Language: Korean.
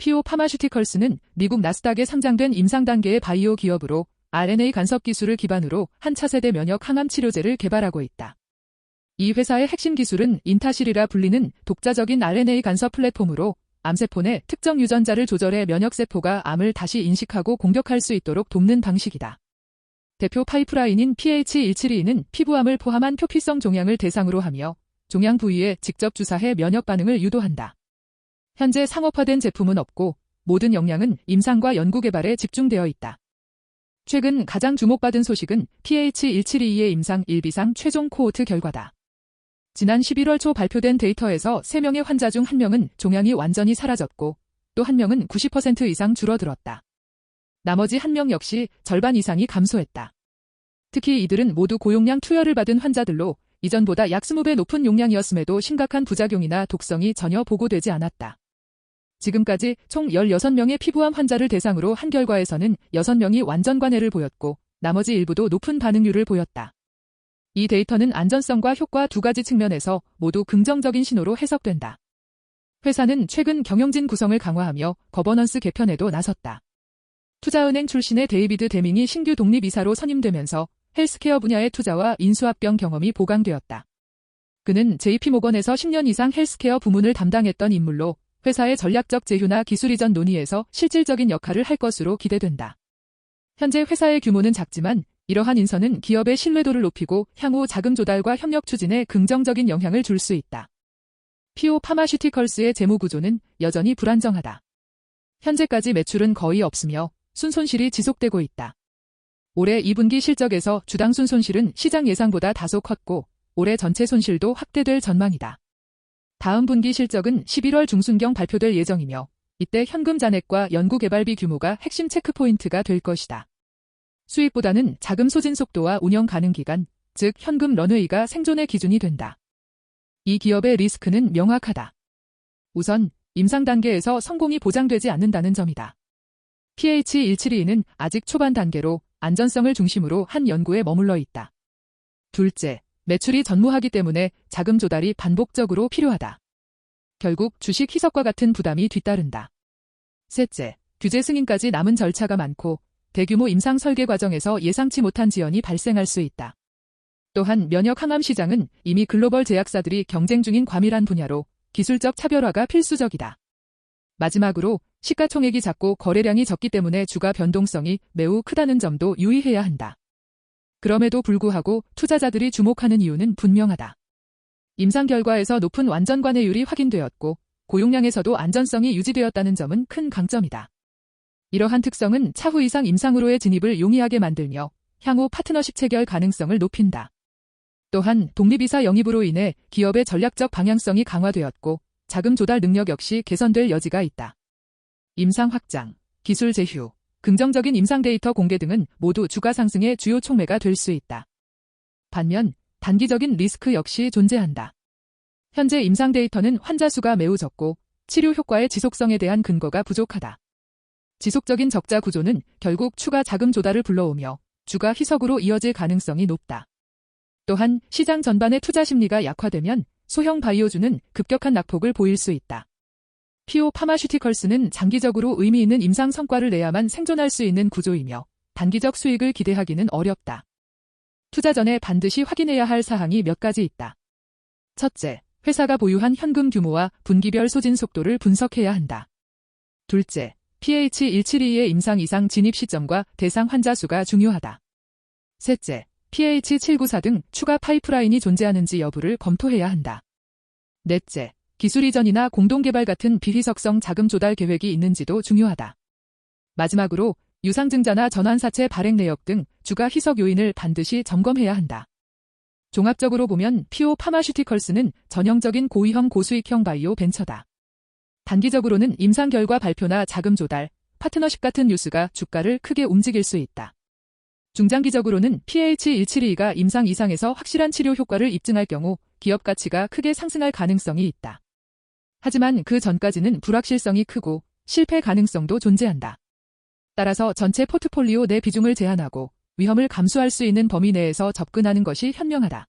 피오 파마슈티컬스는 미국 나스닥에 상장된 임상 단계의 바이오 기업으로 RNA 간섭 기술을 기반으로 한 차세대 면역 항암 치료제를 개발하고 있다. 이 회사의 핵심 기술은 인타실이라 불리는 독자적인 RNA 간섭 플랫폼으로 암세포 내 특정 유전자를 조절해 면역세포가 암을 다시 인식하고 공격할 수 있도록 돕는 방식이다. 대표 파이프라인인 PH172는 피부암을 포함한 표피성 종양을 대상으로 하며 종양 부위에 직접 주사해 면역 반응을 유도한다. 현재 상업화된 제품은 없고 모든 역량은 임상과 연구 개발에 집중되어 있다. 최근 가장 주목받은 소식은 PH172의 임상 1비상 최종 코호트 결과다. 지난 11월 초 발표된 데이터에서 3명의 환자 중 1명은 종양이 완전히 사라졌고 또 1명은 90% 이상 줄어들었다. 나머지 1명 역시 절반 이상이 감소했다. 특히 이들은 모두 고용량 투여를 받은 환자들로 이전보다 약 20배 높은 용량이었음에도 심각한 부작용이나 독성이 전혀 보고되지 않았다. 지금까지 총 16명의 피부암 환자를 대상으로 한 결과에서는 6명이 완전 관해를 보였고 나머지 일부도 높은 반응률을 보였다. 이 데이터는 안전성과 효과 두 가지 측면에서 모두 긍정적인 신호로 해석된다. 회사는 최근 경영진 구성을 강화하며 거버넌스 개편에도 나섰다. 투자은행 출신의 데이비드 데밍이 신규 독립이사로 선임되면서 헬스케어 분야의 투자와 인수합병 경험이 보강되었다. 그는 JP모건에서 10년 이상 헬스케어 부문을 담당했던 인물로 회사의 전략적 제휴나 기술 이전 논의에서 실질적인 역할을 할 것으로 기대된다. 현재 회사의 규모는 작지만 이러한 인선은 기업의 신뢰도를 높이고 향후 자금 조달과 협력 추진에 긍정적인 영향을 줄 수 있다. 피오 파마슈티컬스의 재무 구조는 여전히 불안정하다. 현재까지 매출은 거의 없으며 순손실이 지속되고 있다. 올해 2분기 실적에서 주당 순손실은 시장 예상보다 다소 컸고 올해 전체 손실도 확대될 전망이다. 다음 분기 실적은 11월 중순경 발표될 예정이며 이때 현금 잔액과 연구개발비 규모가 핵심 체크포인트가 될 것이다. 수익보다는 자금 소진 속도와 운영 가능 기간, 즉 현금 런웨이가 생존의 기준이 된다. 이 기업의 리스크는 명확하다. 우선 임상 단계에서 성공이 보장되지 않는다는 점이다. PH172는 아직 초반 단계로 안전성을 중심으로 한 연구에 머물러 있다. 둘째, 매출이 전무하기 때문에 자금 조달이 반복적으로 필요하다. 결국 주식 희석과 같은 부담이 뒤따른다. 셋째, 규제 승인까지 남은 절차가 많고 대규모 임상 설계 과정에서 예상치 못한 지연이 발생할 수 있다. 또한 면역 항암 시장은 이미 글로벌 제약사들이 경쟁 중인 과밀한 분야로 기술적 차별화가 필수적이다. 마지막으로 시가총액이 작고 거래량이 적기 때문에 주가 변동성이 매우 크다는 점도 유의해야 한다. 그럼에도 불구하고 투자자들이 주목하는 이유는 분명하다. 임상 결과에서 높은 완전 관해율이 확인되었고 고용량에서도 안전성이 유지되었다는 점은 큰 강점이다. 이러한 특성은 차후 이상 임상으로의 진입을 용이하게 만들며 향후 파트너십 체결 가능성을 높인다. 또한 독립이사 영입으로 인해 기업의 전략적 방향성이 강화되었고 자금 조달 능력 역시 개선될 여지가 있다. 임상 확장, 기술 제휴, 긍정적인 임상 데이터 공개 등은 모두 주가 상승의 주요 촉매가 될 수 있다. 반면 단기적인 리스크 역시 존재한다. 현재 임상 데이터는 환자 수가 매우 적고 치료 효과의 지속성에 대한 근거가 부족하다. 지속적인 적자 구조는 결국 추가 자금 조달을 불러오며 주가 희석으로 이어질 가능성이 높다. 또한 시장 전반의 투자 심리가 약화되면 소형 바이오주는 급격한 낙폭을 보일 수 있다. 피오 파마슈티컬스는 장기적으로 의미 있는 임상 성과를 내야만 생존할 수 있는 구조이며 단기적 수익을 기대하기는 어렵다. 투자 전에 반드시 확인해야 할 사항이 몇 가지 있다. 첫째, 회사가 보유한 현금 규모와 분기별 소진 속도를 분석해야 한다. 둘째, PH172의 임상 이상 진입 시점과 대상 환자 수가 중요하다. 셋째, PH794 등 추가 파이프라인이 존재하는지 여부를 검토해야 한다. 넷째, 기술 이전이나 공동개발 같은 비희석성 자금 조달 계획이 있는지도 중요하다. 마지막으로 유상증자나 전환사채 발행 내역 등 주가 희석 요인을 반드시 점검해야 한다. 종합적으로 보면 피오 파마슈티컬스는 전형적인 고위험 고수익형 바이오 벤처다. 단기적으로는 임상 결과 발표나 자금 조달, 파트너십 같은 뉴스가 주가를 크게 움직일 수 있다. 중장기적으로는 PH172가 임상 이상에서 확실한 치료 효과를 입증할 경우 기업 가치가 크게 상승할 가능성이 있다. 하지만 그 전까지는 불확실성이 크고 실패 가능성도 존재한다. 따라서 전체 포트폴리오 내 비중을 제한하고 위험을 감수할 수 있는 범위 내에서 접근하는 것이 현명하다.